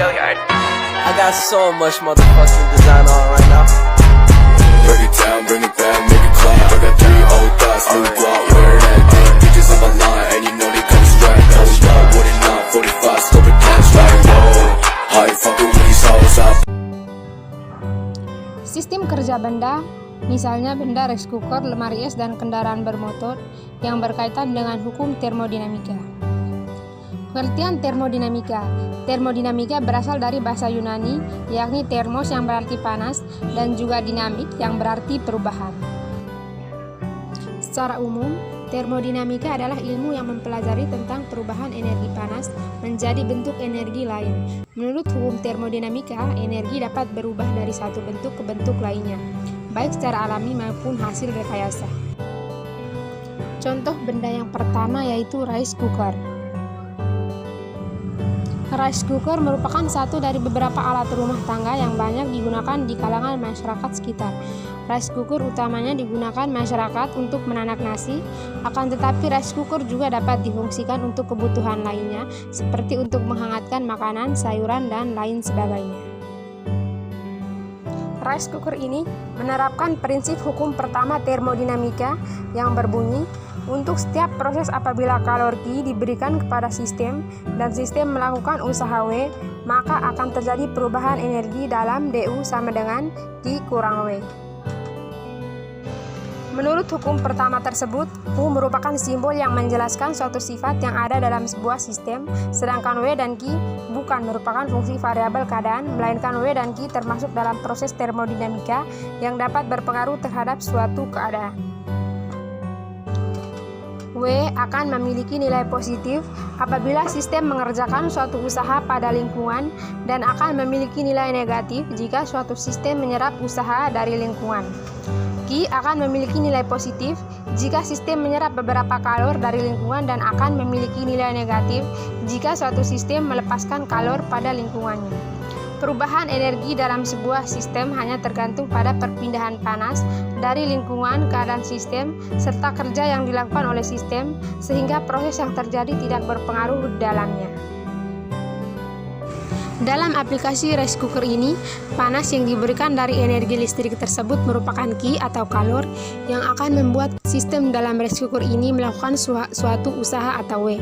I got so much motherfucking design on right now. Break it down, bring it back, make it clap. I got 3 old thoughts, new block, where that day. Bitches on my line, and you know they come straight. Hold up, what it not, 45, scope it cash like whoa. How you fucking with these hoes up? Sistem kerja benda, misalnya benda rice cooker, lemari es, dan kendaraan bermotor yang berkaitan dengan hukum termodinamika. Pengertian termodinamika. Termodinamika berasal dari bahasa Yunani, yakni termos yang berarti panas dan juga dinamik yang berarti perubahan. Secara umum, termodinamika adalah ilmu yang mempelajari tentang perubahan energi panas menjadi bentuk energi lain. Menurut hukum termodinamika, energi dapat berubah dari satu bentuk ke bentuk lainnya, baik secara alami maupun hasil rekayasa. Contoh benda yang pertama yaitu rice cooker. Rice cooker merupakan satu dari beberapa alat rumah tangga yang banyak digunakan di kalangan masyarakat sekitar. Rice cooker utamanya digunakan masyarakat untuk menanak nasi, akan tetapi rice cooker juga dapat difungsikan untuk kebutuhan lainnya, seperti untuk menghangatkan makanan, sayuran, dan lain sebagainya. Rice cooker ini menerapkan prinsip hukum pertama termodinamika yang berbunyi, untuk setiap proses apabila kalor Q diberikan kepada sistem dan sistem melakukan usaha W, maka akan terjadi perubahan energi dalam DU sama dengan Q kurang W. Menurut hukum pertama tersebut, U merupakan simbol yang menjelaskan suatu sifat yang ada dalam sebuah sistem, sedangkan W dan Q bukan merupakan fungsi variabel keadaan, melainkan W dan Q termasuk dalam proses termodinamika yang dapat berpengaruh terhadap suatu keadaan. W akan memiliki nilai positif apabila sistem mengerjakan suatu usaha pada lingkungan dan akan memiliki nilai negatif jika suatu sistem menyerap usaha dari lingkungan. Q akan memiliki nilai positif jika sistem menyerap beberapa kalor dari lingkungan dan akan memiliki nilai negatif jika suatu sistem melepaskan kalor pada lingkungannya. Perubahan energi dalam sebuah sistem hanya tergantung pada perpindahan panas dari lingkungan keadaan sistem serta kerja yang dilakukan oleh sistem, sehingga proses yang terjadi tidak berpengaruh di dalamnya. Dalam aplikasi rice cooker ini, panas yang diberikan dari energi listrik tersebut merupakan Q atau kalor yang akan membuat sistem dalam rice cooker ini melakukan suatu usaha atau W.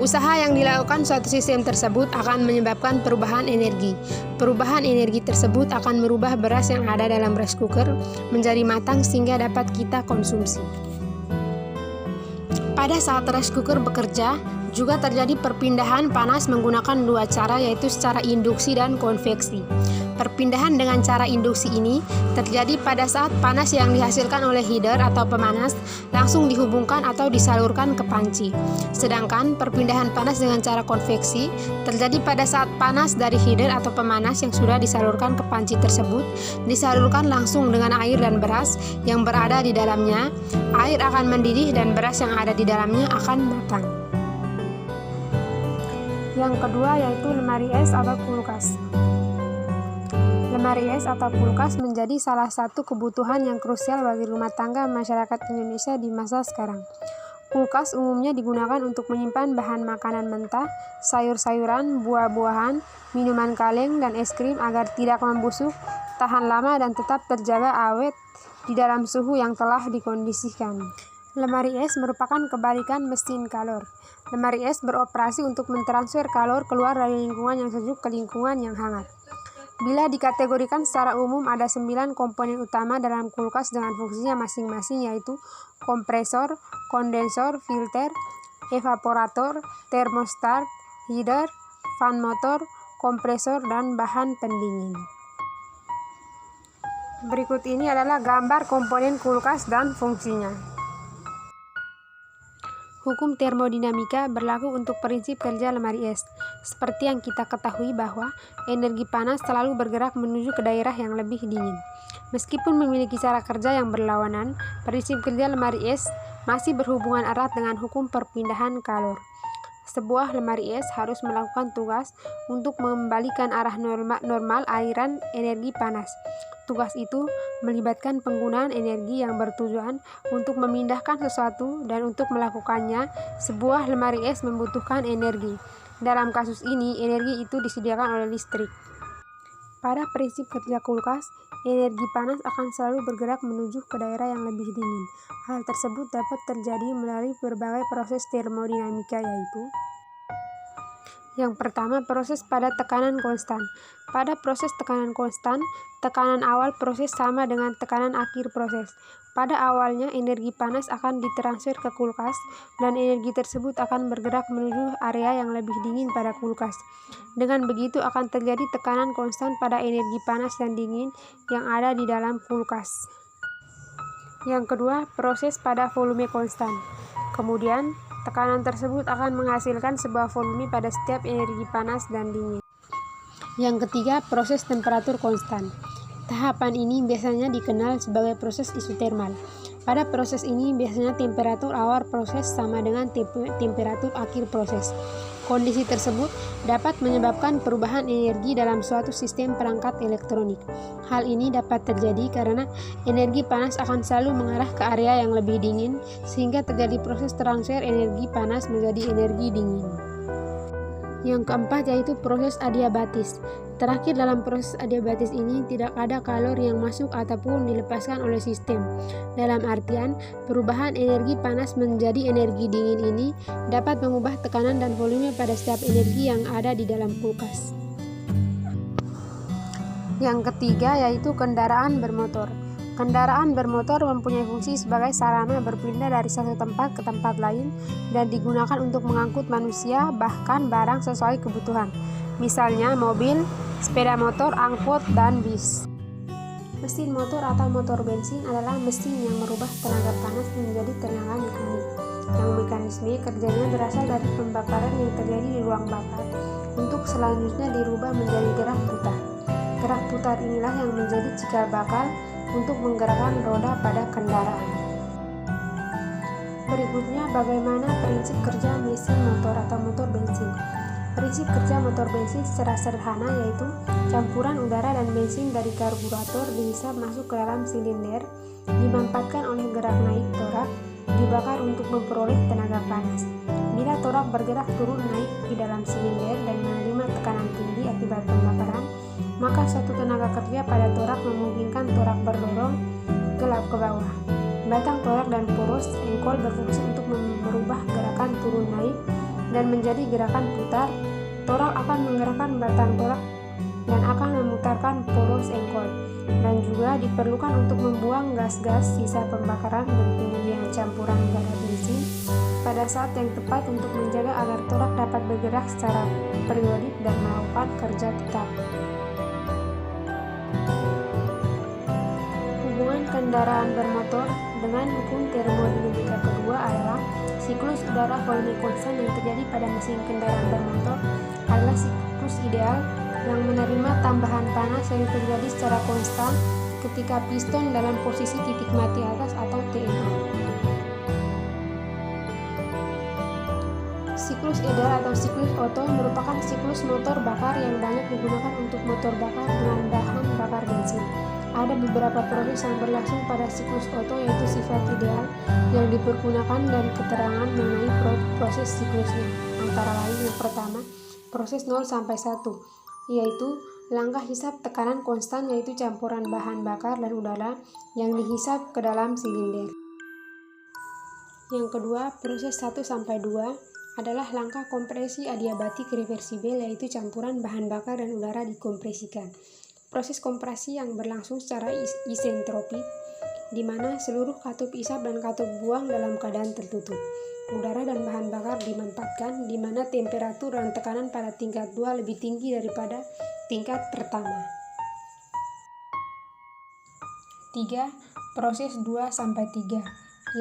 Usaha yang dilakukan suatu sistem tersebut akan menyebabkan perubahan energi. Perubahan energi tersebut akan merubah beras yang ada dalam rice cooker menjadi matang sehingga dapat kita konsumsi. Pada saat rice cooker bekerja, juga terjadi perpindahan panas menggunakan dua cara, yaitu secara induksi dan konveksi. Perpindahan dengan cara induksi ini terjadi pada saat panas yang dihasilkan oleh heater atau pemanas langsung dihubungkan atau disalurkan ke panci. Sedangkan perpindahan panas dengan cara konveksi terjadi pada saat panas dari heater atau pemanas yang sudah disalurkan ke panci tersebut disalurkan langsung dengan air dan beras yang berada di dalamnya. Air akan mendidih dan beras yang ada di dalamnya akan matang. Yang kedua yaitu lemari es atau kulkas. Lemari es atau kulkas menjadi salah satu kebutuhan yang krusial bagi rumah tangga masyarakat Indonesia di masa sekarang. Kulkas umumnya digunakan untuk menyimpan bahan makanan mentah, sayur-sayuran, buah-buahan, minuman kaleng, dan es krim agar tidak membusuk, tahan lama, dan tetap terjaga awet di dalam suhu yang telah dikondisikan. Lemari es merupakan kebalikan mesin kalor. Lemari es beroperasi untuk mentransfer kalor keluar dari lingkungan yang sejuk ke lingkungan yang hangat. Bila dikategorikan secara umum ada 9 komponen utama dalam kulkas dengan fungsinya masing-masing, yaitu kompresor, kondensor, filter, evaporator, termostat, heater, fan motor, kompresor, dan bahan pendingin. Berikut ini adalah gambar komponen kulkas dan fungsinya. Hukum termodinamika berlaku untuk prinsip kerja lemari es. Seperti yang kita ketahui bahwa energi panas selalu bergerak menuju ke daerah yang lebih dingin. Meskipun memiliki cara kerja yang berlawanan, prinsip kerja lemari es masih berhubungan erat dengan hukum perpindahan kalor. Sebuah lemari es harus melakukan tugas untuk mengembalikan arah normal aliran energi panas. Tugas itu melibatkan penggunaan energi yang bertujuan untuk memindahkan sesuatu, dan untuk melakukannya, sebuah lemari es membutuhkan energi. Dalam kasus ini, energi itu disediakan oleh listrik. Pada prinsip kerja kulkas, energi panas akan selalu bergerak menuju ke daerah yang lebih dingin. Hal tersebut dapat terjadi melalui berbagai proses termodinamika, yaitu yang pertama, proses pada tekanan konstan. Pada proses tekanan konstan, tekanan awal proses sama dengan tekanan akhir proses. Pada awalnya, energi panas akan ditransfer ke kulkas, dan energi tersebut akan bergerak menuju area yang lebih dingin pada kulkas. Dengan begitu akan terjadi tekanan konstan pada energi panas dan dingin yang ada di dalam kulkas. Yang kedua, proses pada volume konstan. Kemudian, tekanan tersebut akan menghasilkan sebuah volume pada setiap energi panas dan dingin. Yang ketiga, proses temperatur konstan. Tahapan ini biasanya dikenal sebagai proses isotermal. Pada proses ini biasanya temperatur awal proses sama dengan temperatur akhir proses. Kondisi tersebut dapat menyebabkan perubahan energi dalam suatu sistem perangkat elektronik. Hal ini dapat terjadi karena energi panas akan selalu mengarah ke area yang lebih dingin, sehingga terjadi proses transfer energi panas menjadi energi dingin. Yang keempat yaitu proses adiabatis. Terakhir, dalam proses adiabatis ini tidak ada kalor yang masuk ataupun dilepaskan oleh sistem. Dalam artian, perubahan energi panas menjadi energi dingin ini dapat mengubah tekanan dan volume pada setiap energi yang ada di dalam kulkas. Yang ketiga yaitu kendaraan bermotor. Kendaraan bermotor mempunyai fungsi sebagai sarana berpindah dari satu tempat ke tempat lain dan digunakan untuk mengangkut manusia, bahkan barang sesuai kebutuhan. Misalnya mobil, sepeda motor, angkot, dan bis. Mesin motor atau motor bensin adalah mesin yang merubah tenaga panas menjadi tenaga mekanik. Yang mekanisme kerjanya berasal dari pembakaran yang terjadi di ruang bakar untuk selanjutnya dirubah menjadi gerak putar. Gerak putar inilah yang menjadi cikal bakal untuk menggerakkan roda pada kendaraan. Berikutnya, bagaimana prinsip kerja mesin motor atau motor bensin. Prinsip kerja motor bensin secara sederhana yaitu campuran udara dan bensin dari karburator dihisap masuk ke dalam silinder, dimanfaatkan oleh gerak naik torak, dibakar untuk memperoleh tenaga panas. Bila torak bergerak turun naik di dalam silinder dan menerima tekanan tinggi akibat pembakaran, maka suatu tenaga kerja pada torak memungkinkan torak berdorong ke bawah. Batang torak dan poros engkol berfungsi untuk merubah gerakan turun naik dan menjadi gerakan putar. Torak akan menggerakkan batang torak dan akan memutarkan poros engkol, dan juga diperlukan untuk membuang gas-gas sisa pembakaran dan penyediaan campuran udara bensin pada saat yang tepat untuk menjaga agar torak dapat bergerak secara periodik dan melakukan kerja tetap. Hubungan kendaraan bermotor dengan hukum termodinamika kedua adalah siklus udara volume konstan yang terjadi pada mesin kendaraan bermotor adalah siklus ideal yang menerima tambahan panas yang terjadi secara konstan ketika piston dalam posisi titik mati atas atau TMA. Siklus ideal atau siklus Otto merupakan siklus motor bakar yang banyak digunakan untuk motor bakar dengan bahan bakar bensin. Ada beberapa proses yang berlangsung pada siklus Otto yaitu sifat ideal yang dipergunakan dan keterangan mengenai proses siklusnya. Antara lain yang pertama, proses 0 sampai 1, yaitu langkah hisap tekanan konstan yaitu campuran bahan bakar dan udara yang dihisap ke dalam silinder. Yang kedua, proses 1 sampai 2 adalah langkah kompresi adiabatik reversibel yaitu campuran bahan bakar dan udara dikompresikan. Proses kompresi yang berlangsung secara isentropik, di mana seluruh katup isap dan katup buang dalam keadaan tertutup. Udara dan bahan bakar dimanfaatkan, di mana temperatur dan tekanan pada tingkat 2 lebih tinggi daripada tingkat pertama. 3. Proses 2 sampai 3,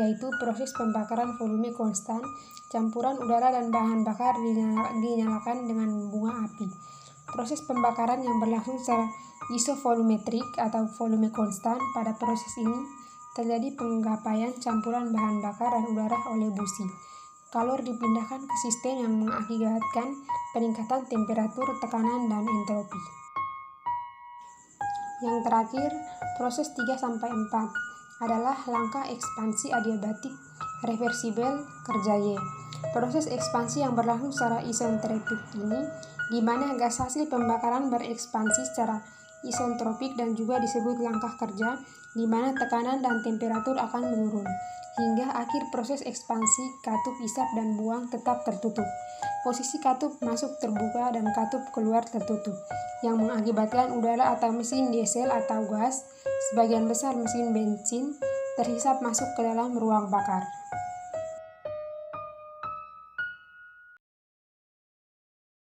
yaitu proses pembakaran volume konstan, campuran udara dan bahan bakar dinyalakan dengan bunga api. Proses pembakaran yang berlangsung secara isovolumetrik atau volume konstan. Pada proses ini terjadi penggapaian campuran bahan bakar dan udara oleh busi. Kalor dipindahkan ke sistem yang mengakibatkan peningkatan temperatur, tekanan, dan entropi. Yang terakhir, proses 3 sampai 4 adalah langkah ekspansi adiabatik reversibel kerja Y. Proses ekspansi yang berlangsung secara isentropik ini, di mana gas hasil pembakaran berekspansi secara isentropik dan juga disebut langkah kerja, di mana tekanan dan temperatur akan menurun, hingga akhir proses ekspansi katup isap dan buang tetap tertutup. Posisi katup masuk terbuka dan katup keluar tertutup, yang mengakibatkan udara atau mesin diesel atau gas, sebagian besar mesin bensin, terhisap masuk ke dalam ruang bakar.